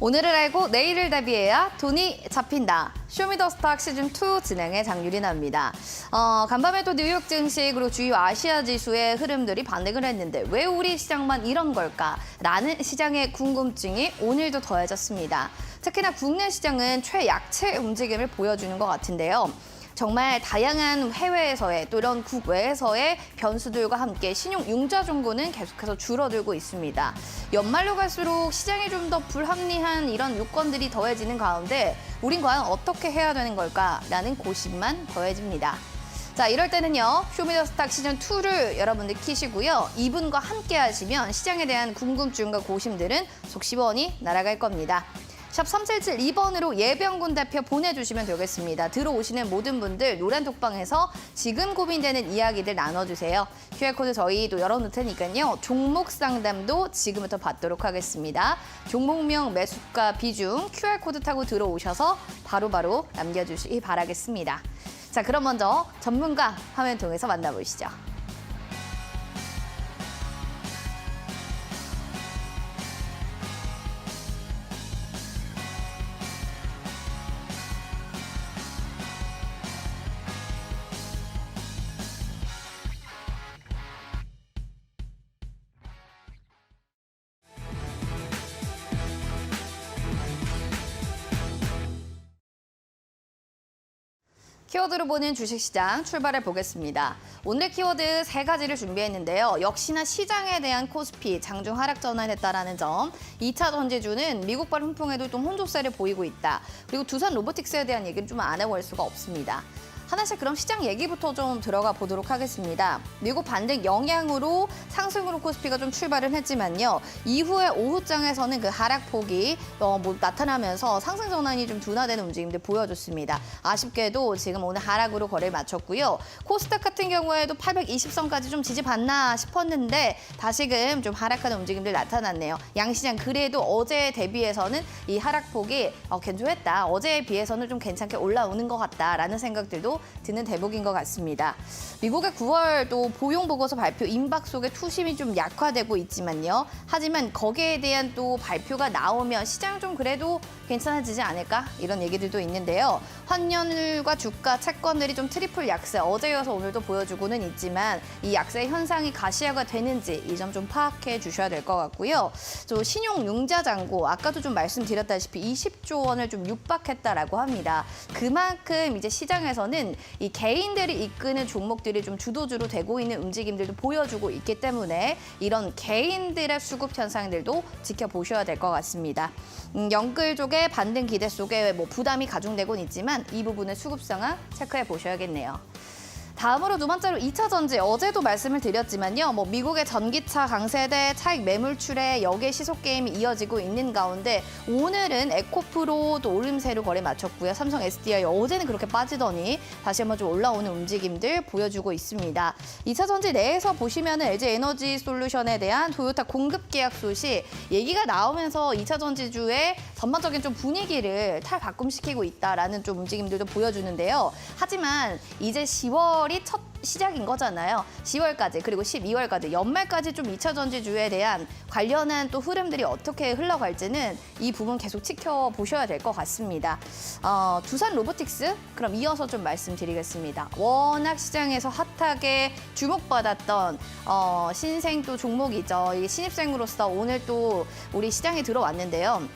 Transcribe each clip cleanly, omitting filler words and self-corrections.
오늘을 알고 내일을 대비해야 돈이 잡힌다. 쇼미더스탁 시즌2 진행의 장유리나입니다. 간밤에 또 뉴욕 증시그리고 주요 아시아 지수의 흐름들이 반등을 했는데 왜 우리 시장만 이런 걸까라는 시장의 궁금증이 오늘도 더해졌습니다. 특히나 국내 시장은 최약체 움직임을 보여주는 것 같은데요. 정말 다양한 해외에서의 또 이런 국외에서의 변수들과 함께 신용 융자 정보는 계속해서 줄어들고 있습니다. 연말로 갈수록 시장이 좀 더 불합리한 이런 요건들이 더해지는 가운데 우린 과연 어떻게 해야 되는 걸까라는 고심만 더해집니다. 자, 이럴 때는요. 쇼미더스탁 시즌2를 여러분들 키시고요. 이분과 함께 하시면 시장에 대한 궁금증과 고심들은 속 시원히 날아갈 겁니다. 샵 3772번으로 예병군 대표 보내주시면 되겠습니다. 들어오시는 모든 분들 노란 톡방에서 지금 고민되는 이야기들 나눠주세요. QR코드 저희도 열어놓을 테니까요. 종목 상담도 지금부터 받도록 하겠습니다. 종목명, 매수가, 비중, QR코드 타고 들어오셔서 바로바로 남겨주시기 바라겠습니다. 자, 그럼 먼저 전문가 화면 통해서 만나보시죠. 키워드로 보는 주식시장 출발해 보겠습니다. 오늘 키워드 3가지를 준비했는데요. 역시나 시장에 대한 코스피 장중 하락 전환했다라는 점, 2차 전지주는 미국발 훈풍에도 좀 혼조세를 보이고 있다. 그리고 두산 로보틱스에 대한 얘기는 좀 안 해볼 수가 없습니다. 하나씩 그럼 시장 얘기부터 좀 들어가 보도록 하겠습니다. 미국 반등 영향으로 상승으로 코스피가 좀 출발을 했지만요. 이후에 오후장에서는 그 하락폭이 나타나면서 상승 전환이 좀 둔화되는 움직임들 보여줬습니다. 아쉽게도 지금 오늘 하락으로 거래를 마쳤고요. 코스닥 같은 경우에도 820선까지 좀 지지받나 싶었는데 다시금 좀 하락하는 움직임들 나타났네요. 양시장 그래도 어제에 대비해서는 이 하락폭이 견조했다. 어제에 비해서는 좀 괜찮게 올라오는 것 같다라는 생각들도 드는 대목인 것 같습니다. 미국의 9월 또 보용보고서 발표 임박 속에 투심이 좀 약화되고 있지만요. 하지만 거기에 대한 또 발표가 나오면 시장 좀 그래도 괜찮아지지 않을까? 이런 얘기들도 있는데요. 환율과 주가, 채권들이 좀 트리플 약세, 어제여서 오늘도 보여주고는 있지만 이 약세 현상이 가시화가 되는지 이 점 좀 파악해 주셔야 될 것 같고요. 또 신용 융자 잔고, 아까도 좀 말씀드렸다시피 20조 원을 좀 육박했다라고 합니다. 그만큼 이제 시장에서는 이 개인들이 이끄는 종목들이 좀 주도주로 되고 있는 움직임들도 보여주고 있기 때문에 이런 개인들의 수급 현상들도 지켜보셔야 될 것 같습니다. 연끌족의 반등 기대 속에 부담이 가중되곤 있지만 이 부분의 수급 상황 체크해 보셔야겠네요. 다음으로 두 번째로 2차 전지, 어제도 말씀을 드렸지만요. 미국의 전기차 강세대 차익 매물출에 역의 시속 게임이 이어지고 있는 가운데 오늘은 에코프로 또 오름세로 거래 마쳤고요. 삼성 SDI 어제는 그렇게 빠지더니 다시 한번 좀 올라오는 움직임들 보여주고 있습니다. 2차 전지 내에서 보시면은 LG 에너지 솔루션에 대한 토요타 공급 계약 소식 얘기가 나오면서 2차 전지주의 전반적인 좀 분위기를 탈바꿈시키고 있다라는 좀 움직임들도 보여주는데요. 하지만 이제 10월이 첫 시작인 거잖아요. 10월까지 그리고 12월까지 연말까지 좀 2차 전지주에 대한 관련한 또 흐름들이 어떻게 흘러갈지는 이 부분 계속 지켜보셔야 될 것 같습니다. 두산 로보틱스 그럼 이어서 좀 말씀드리겠습니다. 워낙 시장에서 핫하게 주목받았던 신생 또 종목이죠. 이게 신입생으로서 오늘 또 우리 시장에 들어왔는데요.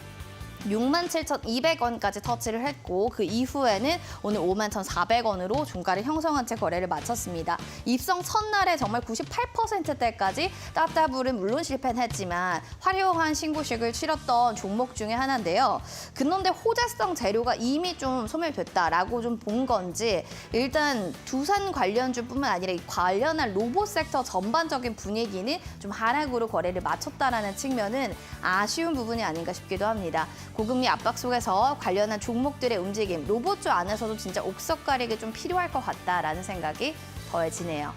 67,200원까지 터치를 했고 그 이후에는 오늘 51,400원으로 종가를 형성한 채 거래를 마쳤습니다. 입성 첫날에 정말 98%대까지 따따블은 물론 실패는 했지만 화려한 신고식을 치렀던 종목 중에 하나인데요. 그런데 호재성 재료가 이미 좀 소멸됐다라고 좀 본 건지 일단 두산 관련주뿐만 아니라 이 관련한 로봇 섹터 전반적인 분위기는 좀 하락으로 거래를 마쳤다라는 측면은 아쉬운 부분이 아닌가 싶기도 합니다. 고금리 압박 속에서 관련한 종목들의 움직임, 로봇주 안에서도 진짜 옥석 가리기 좀 필요할 것 같다라는 생각이 더해지네요.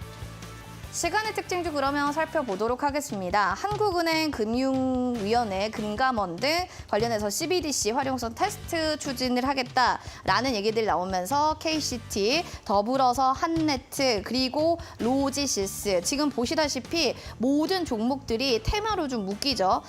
시간의 특징도 그러면 살펴보도록 하겠습니다. 한국은행 금융위원회, 금감원 등 관련해서 CBDC 활용성 테스트 추진을 하겠다라는 얘기들이 나오면서 KCT, 더불어서 한네트, 그리고 로지시스 지금 보시다시피 모든 종목들이 테마로 좀 묶이죠.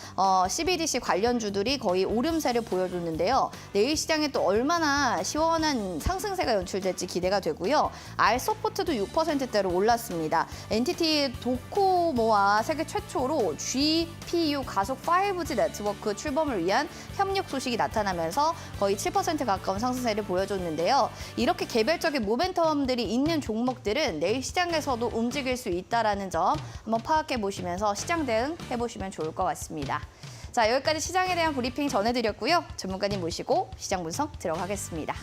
CBDC 관련주들이 거의 오름세를 보여줬는데요. 내일 시장에 또 얼마나 시원한 상승세가 연출될지 기대가 되고요. 알서포트도 6%대로 올랐습니다. NTT 도코모와 세계 최초로 GPU 가속 5G 네트워크 출범을 위한 협력 소식이 나타나면서 거의 7% 가까운 상승세를 보여줬는데요. 이렇게 개별적인 모멘텀들이 있는 종목들은 내일 시장에서도 움직일 수 있다는 점 한번 파악해 보시면서 시장 대응 해보시면 좋을 것 같습니다. 자, 여기까지 시장에 대한 브리핑 전해드렸고요. 전문가님 모시고 시장 분석 들어가겠습니다.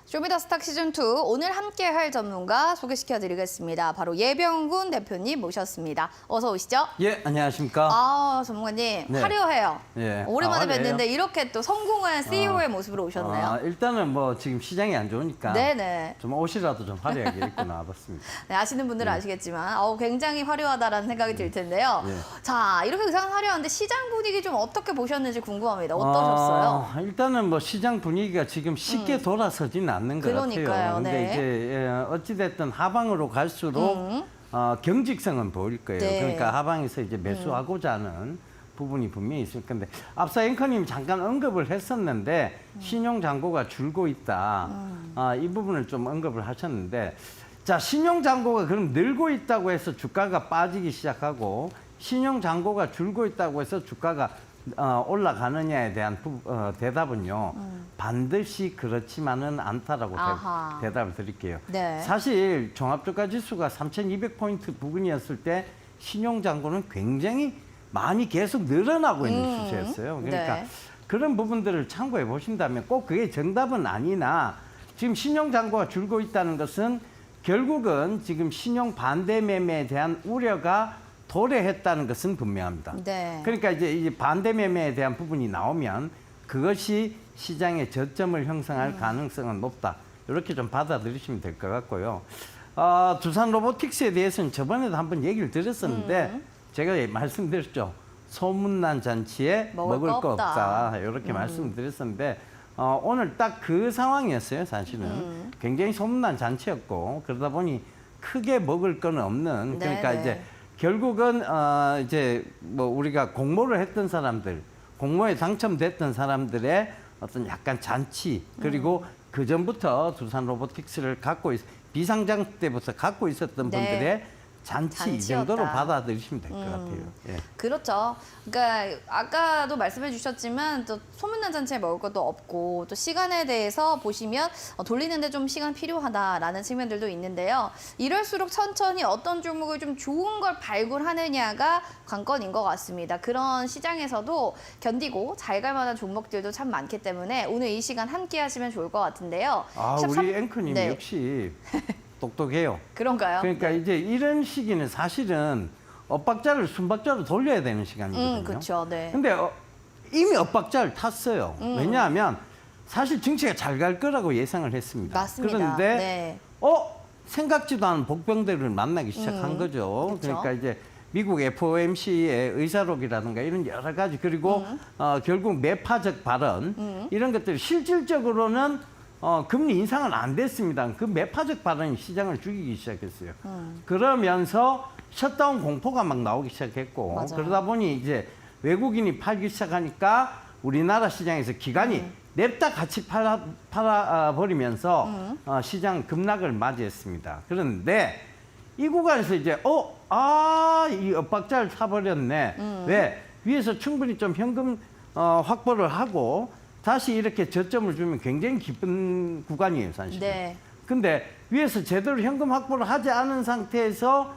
쇼미더스탁 시즌2 오늘 함께할 전문가 소개시켜드리겠습니다. 바로 예병군 대표님 모셨습니다. 어서 오시죠. 예, 안녕하십니까. 전문가님 네. 화려해요. 예. 오랜만에 화려해요? 뵀는데 이렇게 또 성공한 CEO의 모습으로 오셨네요. 일단은 뭐 지금 시장이 안 좋으니까 네네. 좀 옷이라도 좀 화려하게 입고 나와봤습니다. 네, 아시는 분들은 아시겠지만 굉장히 화려하다라는 생각이 들 텐데요. 예. 자, 이렇게 의상은 화려한데 시장 분위기 좀 어떻게 보셨는지 궁금합니다. 어떠셨어요? 일단은 뭐 시장 분위기가 지금 쉽게 돌아서지는 않는 것 그러니까요. 같아요. 근데 네. 이제 어찌됐든 하방으로 갈수록 경직성은 보일 거예요. 네. 그러니까 하방에서 이제 매수하고자 하는 부분이 분명히 있을 건데 앞서 앵커님 잠깐 언급을 했었는데 신용 잔고가 줄고 있다. 이 부분을 좀 언급을 하셨는데 자, 신용 잔고가 그럼 늘고 있다고 해서 주가가 빠지기 시작하고 신용 잔고가 줄고 있다고 해서 주가가 올라가느냐에 대한 대답은요. 반드시 그렇지만은 않다라고 대답을 드릴게요. 네. 사실 종합주가지수가 3,200포인트 부근이었을 때 신용잔고는 굉장히 많이 계속 늘어나고 있는 추세였어요. 그러니까 네. 그런 부분들을 참고해 보신다면 꼭 그게 정답은 아니나 지금 신용잔고가 줄고 있다는 것은 결국은 지금 신용 반대 매매에 대한 우려가 도래했다는 것은 분명합니다. 네. 그러니까 이제 이 반대 매매에 대한 부분이 나오면 그것이 시장의 저점을 형성할 가능성은 높다. 이렇게 좀 받아들이시면 될 것 같고요. 두산 로보틱스에 대해서는 저번에도 한번 얘기를 드렸었는데 제가 말씀드렸죠. 소문난 잔치에 먹을 거 없다. 이렇게 말씀을 드렸었는데 오늘 딱 그 상황이었어요. 사실은 굉장히 소문난 잔치였고 그러다 보니 크게 먹을 거는 없는 그러니까 네네. 이제 결국은 이제 뭐 우리가 공모를 했던 사람들, 공모에 당첨됐던 사람들의 어떤 약간 잔치 그리고 그 전부터 두산 로보틱스를 비상장 때부터 갖고 있었던 네. 분들의 잔치 이 정도로 잔치였다. 받아들이시면 될 것 같아요. 예. 그렇죠. 그러니까 아까도 말씀해 주셨지만 또 소문난 잔치에 먹을 것도 없고 또 시간에 대해서 보시면 돌리는데 좀 시간 필요하다라는 측면들도 있는데요. 이럴수록 천천히 어떤 종목을 좀 좋은 걸 발굴하느냐가 관건인 것 같습니다. 그런 시장에서도 견디고 잘 갈 만한 종목들도 참 많기 때문에 오늘 이 시간 함께 하시면 좋을 것 같은데요. 우리 앵커님 네. 역시 똑똑해요. 그런가요? 그러니까 이제 이런 시기는 사실은 엇박자를 순박자로 돌려야 되는 시간이거든요. 그렇죠. 네. 근데 이미 엇박자를 탔어요. 왜냐하면 사실 정치가 잘 갈 거라고 예상을 했습니다. 맞습니다. 그런데 네. 생각지도 않은 복병들을 만나기 시작한 거죠. 그쵸. 그러니까 이제 미국 FOMC의 의사록이라든가 이런 여러 가지 그리고 결국 매파적 발언 이런 것들이 실질적으로는 금리 인상은 안 됐습니다. 그 매파적 발언이 시장을 죽이기 시작했어요. 그러면서 셧다운 공포가 막 나오기 시작했고 맞아요. 그러다 보니 이제 외국인이 팔기 시작하니까 우리나라 시장에서 기관이 냅다 같이 팔아버리면서 시장 급락을 맞이했습니다. 그런데 이 구간에서 이제 이 엇박자를 타버렸네. 왜? 위에서 충분히 좀 현금 확보를 하고 다시 이렇게 저점을 주면 굉장히 기쁜 구간이에요, 사실은. 네. 근데 위에서 제대로 현금 확보를 하지 않은 상태에서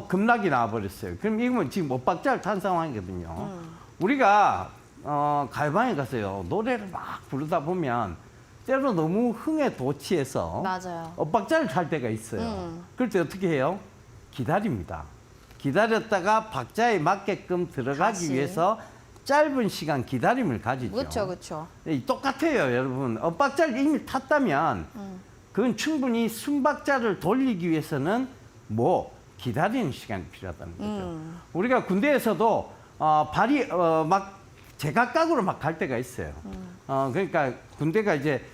급락이 나와버렸어요. 그럼 이건 지금 엇박자를 탄 상황이거든요. 우리가 가요방에 가서요 노래를 막 부르다 보면 때로 너무 흥에 도취해서 맞아요. 엇박자를 탈 때가 있어요. 그럴 때 어떻게 해요? 기다립니다. 기다렸다가 박자에 맞게끔 들어가기 다시. 위해서 짧은 시간 기다림을 가지죠. 그렇죠, 그렇죠. 똑같아요, 여러분. 엇박자를 이미 탔다면 그건 충분히 순박자를 돌리기 위해서는 기다리는 시간이 필요하다는 거죠. 우리가 군대에서도 발이 막 제각각으로 막 갈 때가 있어요. 그러니까 군대가 이제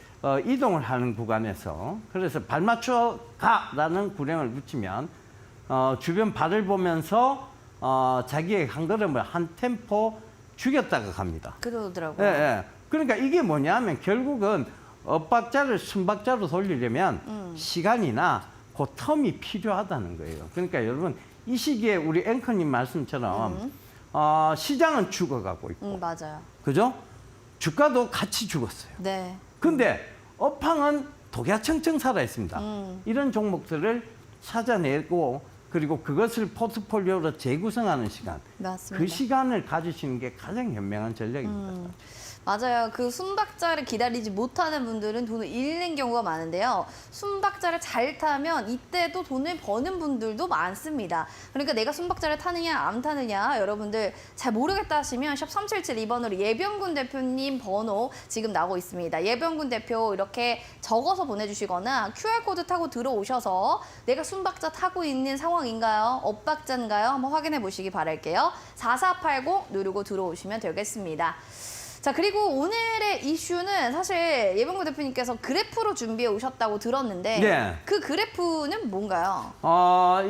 이동을 하는 구간에서 그래서 발 맞춰 가라는 구령을 붙이면 주변 발을 보면서 자기의 한 걸음을 한 템포 죽였다가 갑니다. 그러더라고요. 예, 예. 그러니까 이게 뭐냐면 결국은 엇박자를 순박자로 돌리려면 시간이나 그 텀이 필요하다는 거예요. 그러니까 여러분 이 시기에 우리 앵커님 말씀처럼 시장은 죽어가고 있고 맞아요. 그죠? 주가도 같이 죽었어요. 네. 근데 업황은 독야청청 살아있습니다. 이런 종목들을 찾아내고 그리고 그것을 포트폴리오로 재구성하는 시간. 맞습니다. 그 시간을 가지시는 게 가장 현명한 전략입니다. 맞아요. 그 순박자를 기다리지 못하는 분들은 돈을 잃는 경우가 많은데요. 순박자를 잘 타면 이때도 돈을 버는 분들도 많습니다. 그러니까 내가 순박자를 타느냐 안 타느냐 여러분들 잘 모르겠다 하시면 샵 3772번으로 예병군 대표님 번호 지금 나오고 있습니다. 예병군 대표 이렇게 적어서 보내주시거나 QR코드 타고 들어오셔서 내가 순박자 타고 있는 상황인가요? 엇박자인가요? 한번 확인해 보시기 바랄게요. 4480 누르고 들어오시면 되겠습니다. 자, 그리고 오늘의 이슈는 사실 예병구 대표님께서 그래프로 준비해 오셨다고 들었는데 네. 그 그래프는 뭔가요?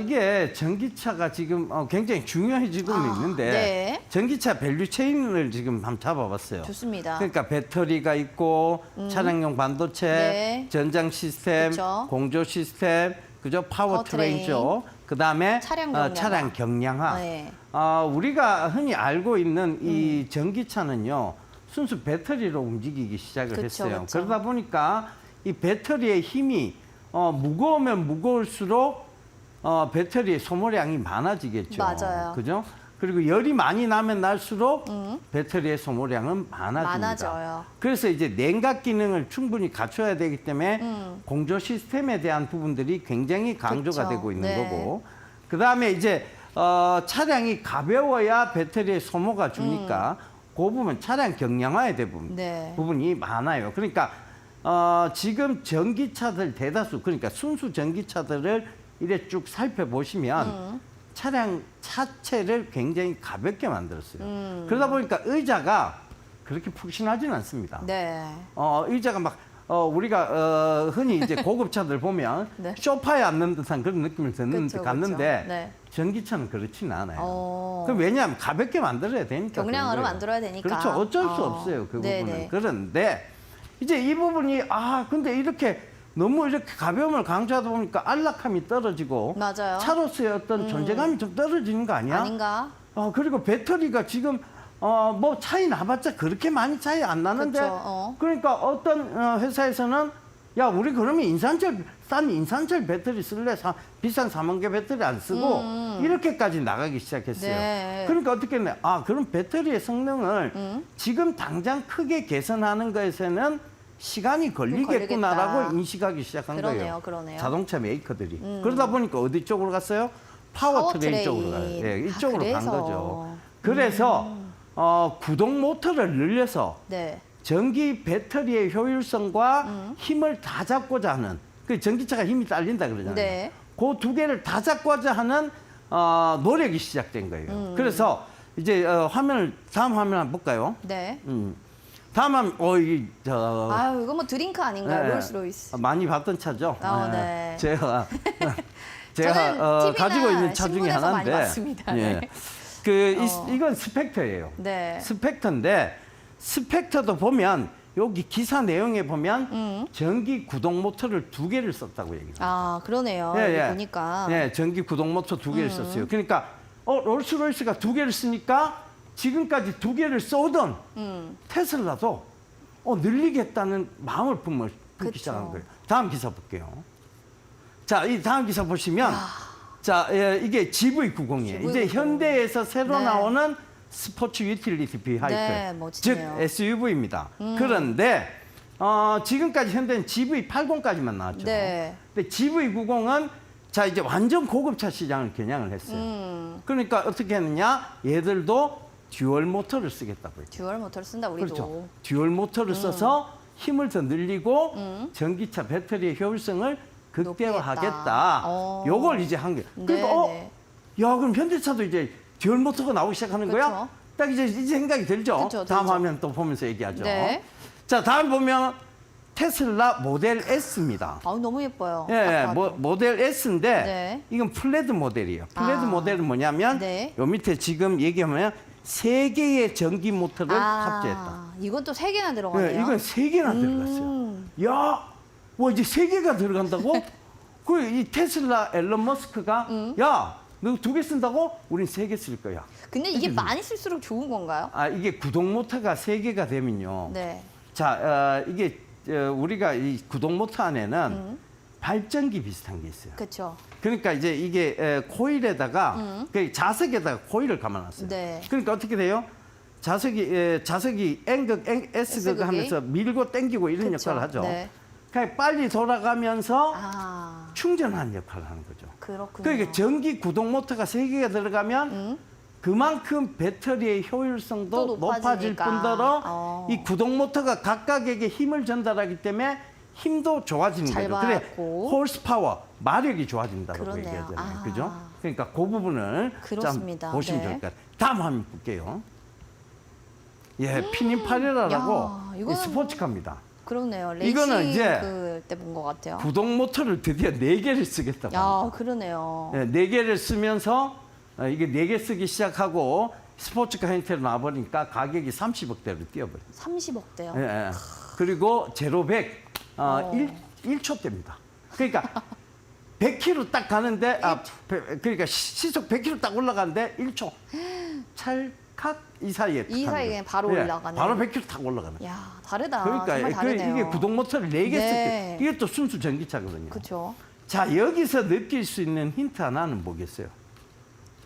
이게 전기차가 지금 굉장히 중요해지고 있는데 네. 전기차 밸류 체인을 지금 한번 잡아봤어요. 좋습니다. 그러니까 배터리가 있고 차량용 반도체, 네. 전장 시스템, 그쵸. 공조 시스템, 그죠? 파워트레인죠. 그다음에 차량 경량화. 차량 경량화. 네. 우리가 흔히 알고 있는 이 전기차는요. 순수 배터리로 움직이기 시작을 그쵸, 했어요. 그쵸. 그러다 보니까 이 배터리의 힘이 무거우면 무거울수록 배터리의 소모량이 많아지겠죠. 맞아요. 그죠? 그리고 열이 많이 나면 날수록 배터리의 소모량은 많아집니다. 많아져요. 그래서 이제 냉각 기능을 충분히 갖춰야 되기 때문에 공조 시스템에 대한 부분들이 굉장히 강조가 그쵸. 되고 있는 네. 거고 그다음에 이제 차량이 가벼워야 배터리의 소모가 주니까 그 부분 차량 경량화에 대한 네. 부분이 많아요. 그러니까 지금 전기차들 대다수 그러니까 순수 전기차들을 이래 쭉 살펴보시면 차량 차체를 굉장히 가볍게 만들었어요. 그러다 보니까 의자가 그렇게 푹신하지는 않습니다. 네. 의자가 막 우리가 흔히 이제 고급차들 보면 네. 소파에 앉는 듯한 그런 느낌을 그쵸, 갖는데 그쵸. 네. 전기차는 그렇지는 않아요. 어. 그럼 왜냐하면 가볍게 만들어야 되니까. 경량화로 그런 거예요. 만들어야 되니까. 그렇죠. 어쩔 수 없어요. 그 네네. 부분은. 그런데 이제 이 부분이 근데 이렇게 너무 이렇게 가벼움을 강조하다 보니까 안락함이 떨어지고 맞아요. 차로서의 어떤 존재감이 좀 떨어지는 거 아니야? 아닌가? 그리고 배터리가 지금 뭐 차이 나봤자 그렇게 많이 차이 안 나는데 그쵸, 그러니까 어떤 회사에서는 야 우리 그러면 싼 인산철 배터리 쓸래? 비싼 4만 개 배터리 안 쓰고 이렇게까지 나가기 시작했어요. 네. 그러니까 어떻게 했냐? 그럼 배터리의 성능을 지금 당장 크게 개선하는 것에서는 시간이 걸리겠구나라고 걸리겠다. 인식하기 시작한 거예요. 그러네요. 자동차 메이커들이. 그러다 보니까 어디 쪽으로 갔어요? 파워트레인 쪽으로 가요. 예, 이쪽으로 간 그래서. 거죠. 그래서 구동 모터를 늘려서 네. 전기 배터리의 효율성과 힘을 다 잡고자 하는 그 전기차가 힘이 딸린다 그러잖아요. 네. 그 두 개를 다 잡고자 하는 노력이 시작된 거예요. 그래서 이제 다음 화면 한번 볼까요? 네. 다음은 이저 아유, 이거 뭐 드링크 아닌가요? 네. 롤스로이스. 많이 봤던 차죠. 네. 제가 저는 TV나 가지고 있는 차 중에 신문에서 하나인데. 많이 봤습니다. 예. 네. 이건 스펙터예요. 네. 스펙터인데 스펙터도 보면 여기 기사 내용에 보면 전기 구동 모터를 2개를 썼다고 얘기합니다. 아, 그러네요. 예, 여기 예. 보니까. 네, 전기 구동 모터 2개를 썼어요. 그러니까 롤스로이스가 2개를 쓰니까 지금까지 2개를 쏘던 테슬라도 늘리겠다는 마음을 품기 그쵸. 시작한 거예요. 다음 기사 볼게요. 자, 이 다음 기사 보시면 자, 이게 GV90이에요. 이제 GV90. 현대에서 새로 네. 나오는 스포츠 유틸리티 비하이클, 네, 즉 멋지네요. SUV입니다. 그런데 지금까지 현대는 GV80까지만 나왔죠. 네. 근데 GV90은 자 이제 완전 고급차 시장을 겨냥을 했어요. 그러니까 어떻게 했느냐? 얘들도 듀얼 모터를 쓰겠다고 했죠. 듀얼 모터를 쓴다, 우리도. 그렇죠. 듀얼 모터를 써서 힘을 더 늘리고 전기차 배터리의 효율성을 극대화하겠다. 높이겠다. 요걸 이제 한 거예요. 그러니까 네. 야 그럼 현대차도 이제 듀얼 모터가 나오기 시작하는 거야? 그쵸. 딱 이제 생각이 들죠. 그쵸, 다음 들죠. 화면 또 보면서 얘기하죠. 네. 자 다음 보면 테슬라 모델 S입니다. 아우, 너무 예뻐요. 예, 딱 봐도. 모델 S인데 네. 이건 플레드 모델이에요. 플레드 아. 모델은 뭐냐면 네. 요 밑에 지금 얘기하면 3개의 전기 모터를 탑재했다. 이건 또 3개나 들어가네요. 예, 이건 3개나 들어갔어요. 야, 와 이제 3개가 들어간다고? 그 이 테슬라 앨런 머스크가 야, 너 2개 쓴다고? 우린 3개 쓸 거야. 근데 이게 많이 쓸수록 좋은 건가요? 이게 구동 모터가 3개가 되면요. 네. 자, 이게 우리가 이 구동 모터 안에는 발전기 비슷한 게 있어요. 그렇죠. 그러니까 이제 이게 코일에다가 그 자석에다가 코일을 감아놨어요. 네. 그러니까 어떻게 돼요? 자석이 N극, S극 S극이? 하면서 밀고 당기고 이런 그쵸. 역할을 하죠. 네. 그러니까 빨리 돌아가면서 아, 충전하는 역할을 하는 거죠. 그렇군요. 그러니까 전기 구동 모터가 3개가 들어가면 그만큼 배터리의 또 효율성도 높아질 높아지니까. 뿐더러 이 구동 모터가 각각에게 힘을 전달하기 때문에 힘도 좋아지는 잘 거죠. 그래, 받고. 홀스 파워, 마력이 좋아진다고 그러네요. 얘기하잖아요. 아. 그죠? 그러니까 그 부분을 그렇습니다. 좀 보시면 네. 좋을 것 같아요. 다음 화면 볼게요. 예, 피닌파레라라고 야, 이거는 스포츠카입니다. 그러네요. 이거는 레이싱 이제 그때 본 것 같아요. 구동 모터를 드디어 4개를 쓰겠다고 합니다. 야, 그러네요. 네, 4개를 쓰면서 이게 4개 쓰기 시작하고 스포츠카 형태로 나와버리니까 가격이 30억대로 뛰어버려요. 30억대요. 예, 예. 그리고 제로 100, 1초대입니다. 그러니까 100km 딱 가는데, 그러니까 시속 100km 딱 올라가는데 1초. 찰칵 이 사이에. 이 딱 사이에 가는 거예요. 바로 예, 올라가네요. 바로 100km 딱 올라가는 거예요. 야, 다르다. 그러니까 정말 다르네요. 이게 구동 모터를 4개 네. 쓸 때, 이게 또 순수 전기차거든요. 그렇죠. 자, 여기서 느낄 수 있는 힌트 하나는 뭐겠어요?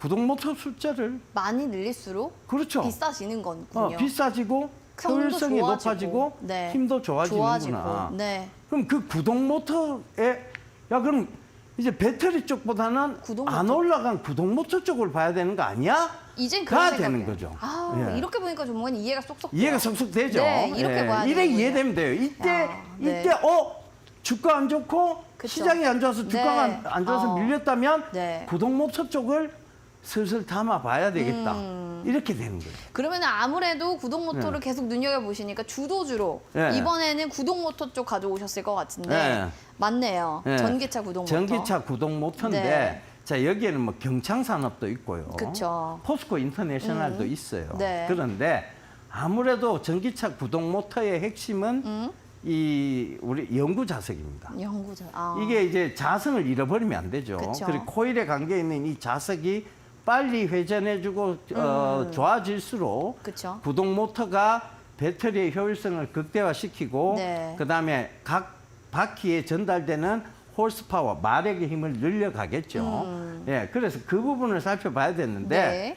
구동 모터 숫자를 많이 늘릴수록 그렇죠. 비싸지는 거군요. 비싸지고 성능도 효율성이 좋아지고, 높아지고 네. 힘도 좋아지는구나. 좋아지고. 네. 그럼 그 구동 모터에 그럼 이제 배터리 쪽보다는 구동 안 모터? 올라간 구동 모터 쪽을 봐야 되는 거 아니야? 이젠 가야 그런 되는 생각이에요. 거죠. 아, 예. 이렇게 보니까 전문가님 이해가 쏙쏙 돼요. 이해가 쏙쏙 되죠. 네, 이렇게 봐야 이래 되는군요. 이해되면 돼요. 이때 네. 주가 안 좋고 그쵸. 시장이 안 좋아서 주가가 네. 안 좋아서 밀렸다면 네. 구동 모터 쪽을 슬슬 담아 봐야 되겠다. 이렇게 되는 거예요. 그러면 아무래도 구동 모터를 계속 눈여겨보시니까 주도주로 네. 이번에는 구동 모터 쪽 가져오셨을 것 같은데 네. 맞네요. 네. 전기차 구동 모터. 전기차 구동 모터인데 네. 자 여기에는 뭐 경창산업도 있고요. 그쵸. 포스코 인터내셔널도 있어요. 네. 그런데 아무래도 전기차 구동 모터의 핵심은 이 우리 연구 자석입니다. 연구자. 이게 이제 자성을 잃어버리면 안 되죠. 그쵸. 그리고 코일에 감겨 있는 이 자석이 빨리 회전해주고 좋아질수록 그쵸. 구동 모터가 배터리의 효율성을 극대화시키고 네. 그다음에 각 바퀴에 전달되는 홀스 파워, 마력의 힘을 늘려가겠죠. 예, 그래서 그 부분을 살펴봐야 되는데 네.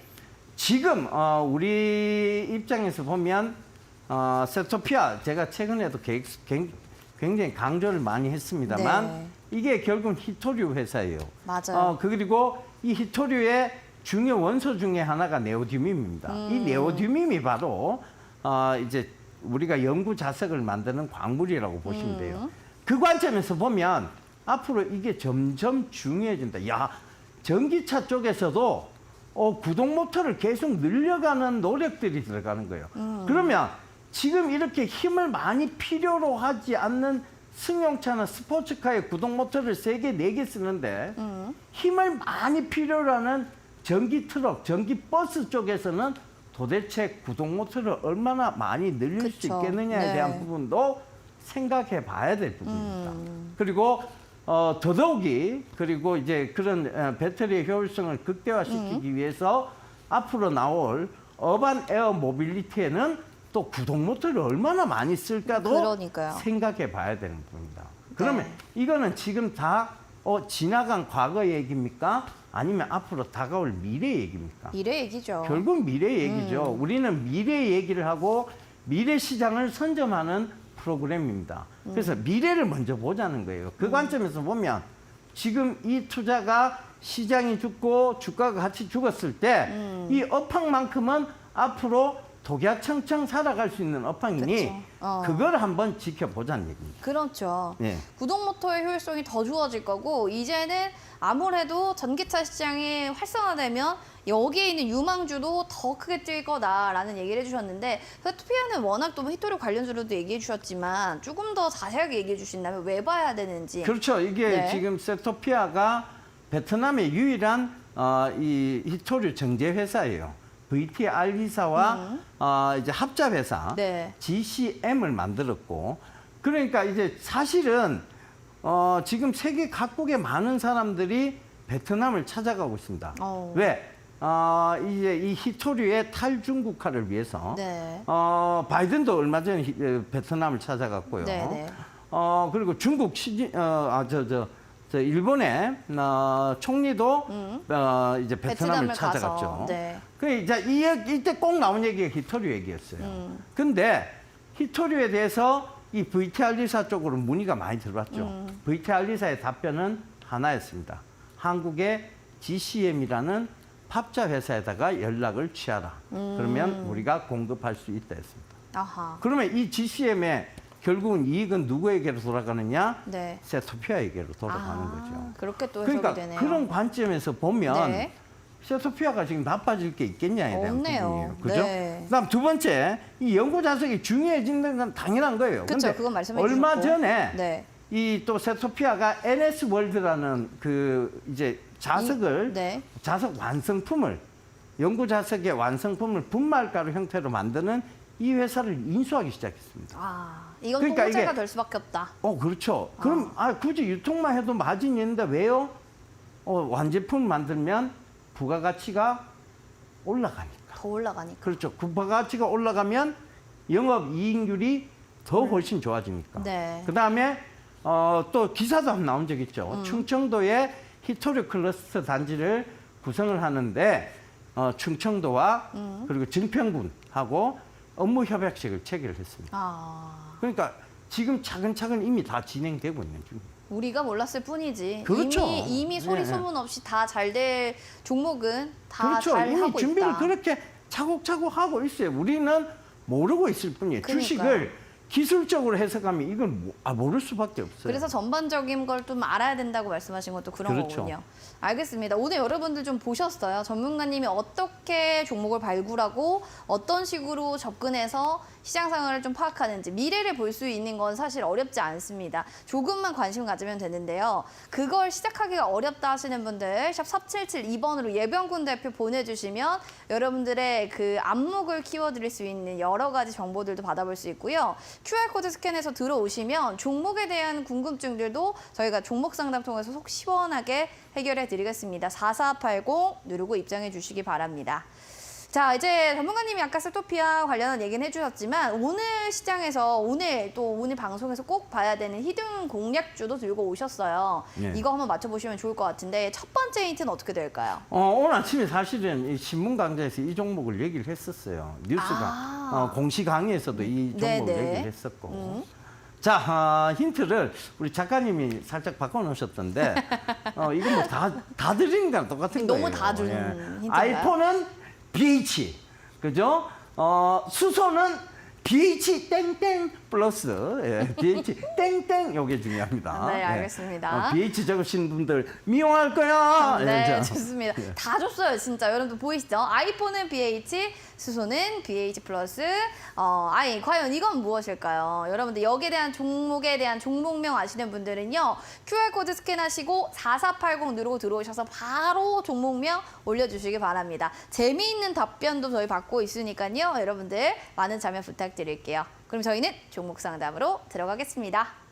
지금 우리 입장에서 보면 세토피아 제가 최근에도 굉장히 강조를 많이 했습니다만 네. 이게 결국은 히토류 회사예요. 맞아요. 그리고 이 히토류의 중요 원소 중에 하나가 네오디뮴입니다. 이 네오디뮴이 바로 이제 우리가 연구 자석을 만드는 광물이라고 보시면 돼요. 그 관점에서 보면 앞으로 이게 점점 중요해진다. 야, 전기차 쪽에서도 구동 모터를 계속 늘려가는 노력들이 들어가는 거예요. 그러면 지금 이렇게 힘을 많이 필요로 하지 않는 승용차나 스포츠카의 구동 모터를 3개, 4개 쓰는데 힘을 많이 필요로 하는 전기 트럭, 전기 버스 쪽에서는 도대체 구동 모터를 얼마나 많이 늘릴 수 그쵸. 있겠느냐에 네. 대한 부분도 생각해 봐야 될 부분입니다. 그리고 더더욱이 그리고 이제 그런 배터리의 효율성을 극대화시키기 위해서 앞으로 나올 어반 에어 모빌리티에는 또 구동 모터를 얼마나 많이 쓸까도 그러니까요. 생각해 봐야 되는 부분입니다. 그러면 네. 이거는 지금 다 지나간 과거 얘기입니까? 아니면 앞으로 다가올 미래 얘기입니까? 미래 얘기죠. 결국 미래 얘기죠. 우리는 미래 얘기를 하고 미래 시장을 선점하는 프로그램입니다. 그래서 미래를 먼저 보자는 거예요. 그 관점에서 보면 지금 이 투자가 시장이 죽고 주가가 같이 죽었을 때 이 업황만큼은 앞으로 독야청청 살아갈 수 있는 업황이니 그쵸. 그걸 한번 지켜보자는 얘기입니다. 그렇죠. 예. 구동 모터의 효율성이 더 좋아질 거고 이제는 아무래도 전기차 시장이 활성화되면 여기에 있는 유망주도 더 크게 뛸 거다라는 얘기를 해주셨는데 세토피아는 워낙 또 히토리 관련주로도 얘기해 주셨지만 조금 더 자세하게 얘기해 주신다면 왜 봐야 되는지. 그렇죠. 이게 네. 지금 세토피아가 베트남의 유일한 이 히토류 정제 회사예요. VTR리사와 이제 합자 회사 네. GCM을 만들었고, 그러니까 이제 사실은 지금 세계 각국의 많은 사람들이 베트남을 찾아가고 있습니다. 왜? 이제 이 히토류의 탈중국화를 위해서 네. 바이든도 얼마 전에 베트남을 찾아갔고요. 네, 네. 그리고 중국 일본의 총리도 이제 베트남을 찾아갔죠. 가서, 네. 그 이제 이때 꼭 나온 얘기가 히토류 얘기였어요. 근데 히토류에 대해서 이 VTR리사 쪽으로 문의가 많이 들어왔죠. VTR리사의 답변은 하나였습니다. 한국의 GCM이라는 팝자 회사에다가 연락을 취하라. 그러면 우리가 공급할 수 있다 했습니다. 아하. 그러면 이 GCM의 결국은 이익은 누구에게로 돌아가느냐? 네. 세토피아에게로 돌아가는 거죠. 그렇게 또 해석이 그러니까 되네요. 그런 관점에서 보면 네. 세토피아가 지금 나빠질 게 있겠냐에 대한 없네요. 부분이에요. 그죠? 네. 그다음 두 번째, 이 연구 자석이 중요해지는 건 당연한 거예요. 그쵸, 근데 그건 말씀해 얼마 주셨고. 전에 네. 이 또 세토피아가 NS 월드라는 그 이제 자석을 네. 자석 완성품을 연구 자석의 완성품을 분말가루 형태로 만드는 이 회사를 인수하기 시작했습니다. 이건 그러니까 또 호재가 이게- 될 수밖에 없다. 그렇죠. 그럼 굳이 유통만 해도 마진이 있는데 왜요? 완제품을 만들면 부가가치가 올라가니까. 더 올라가니까. 그렇죠. 부가가치가 올라가면 영업이익률이 더 훨씬 좋아지니까. 네. 그다음에 또 기사도 한번 나온 적 있죠. 충청도에 히토류 클러스터 단지를 구성을 하는데 충청도와 그리고 증평군하고 업무 협약식을 체결을 했습니다. 그러니까 지금 차근차근 이미 다 진행되고 있는 중입니다. 우리가 몰랐을 뿐이지. 그렇죠. 이미 소리 네. 소문 없이 다 잘 될 종목은 다 그렇죠. 잘 이미 하고 준비를 있다. 그렇게 차곡차곡 하고 있어요. 우리는 모르고 있을 뿐이에요. 그러니까요. 주식을 기술적으로 해석하면 이건 모를 수밖에 없어요. 그래서 전반적인 걸 좀 알아야 된다고 말씀하신 것도 그런 그렇죠. 거군요. 알겠습니다. 오늘 여러분들 좀 보셨어요. 전문가님이 어떻게 종목을 발굴하고 어떤 식으로 접근해서 시장 상황을 좀 파악하는지 미래를 볼 수 있는 건 사실 어렵지 않습니다. 조금만 관심 가지면 되는데요. 그걸 시작하기가 어렵다 하시는 분들 샵 4772번으로 예병군 대표 보내주시면 여러분들의 그 안목을 키워드릴 수 있는 여러 가지 정보들도 받아볼 수 있고요. QR코드 스캔해서 들어오시면 종목에 대한 궁금증들도 저희가 종목 상담 통해서 속 시원하게 해결해 드리겠습니다. 4480 누르고 입장해 주시기 바랍니다. 자, 이제 전문가님이 아까 세토피아 관련한 얘기는 해주셨지만 오늘 시장에서 오늘 방송에서 꼭 봐야 되는 히든 공략주도 들고 오셨어요. 네. 이거 한번 맞춰보시면 좋을 것 같은데 첫 번째 힌트는 어떻게 될까요? 오늘 아침에 사실은 이 신문 강좌에서 이 종목을 얘기를 했었어요. 뉴스가 공시 강의에서도 이 종목을 네네. 얘기를 했었고. 자, 힌트를 우리 작가님이 살짝 바꿔놓으셨던데 이거 뭐 다 드리는 거랑 똑같은 너무 거예요. 다 주는 힌트인가요? 아이폰은 BH, 그죠? 수소는 BH 땡땡 플러스 BH 땡땡 요게 중요합니다. 네, 알겠습니다. BH 적으신 분들 미용할 거야. 네, 예, 좋습니다. 다 줬어요, 진짜. 여러분들 보이시죠? 아이폰은 BH, 수소는 BH 플러스. 아이, 과연 이건 무엇일까요? 여러분들 여기에 대한 종목에 대한 종목명 아시는 분들은요, QR코드 스캔하시고 4480 누르고 들어오셔서 바로 종목명 올려주시기 바랍니다. 재미있는 답변도 저희 받고 있으니까요, 여러분들 많은 참여 부탁드릴게요. 그럼 저희는 종목 상담으로 들어가겠습니다.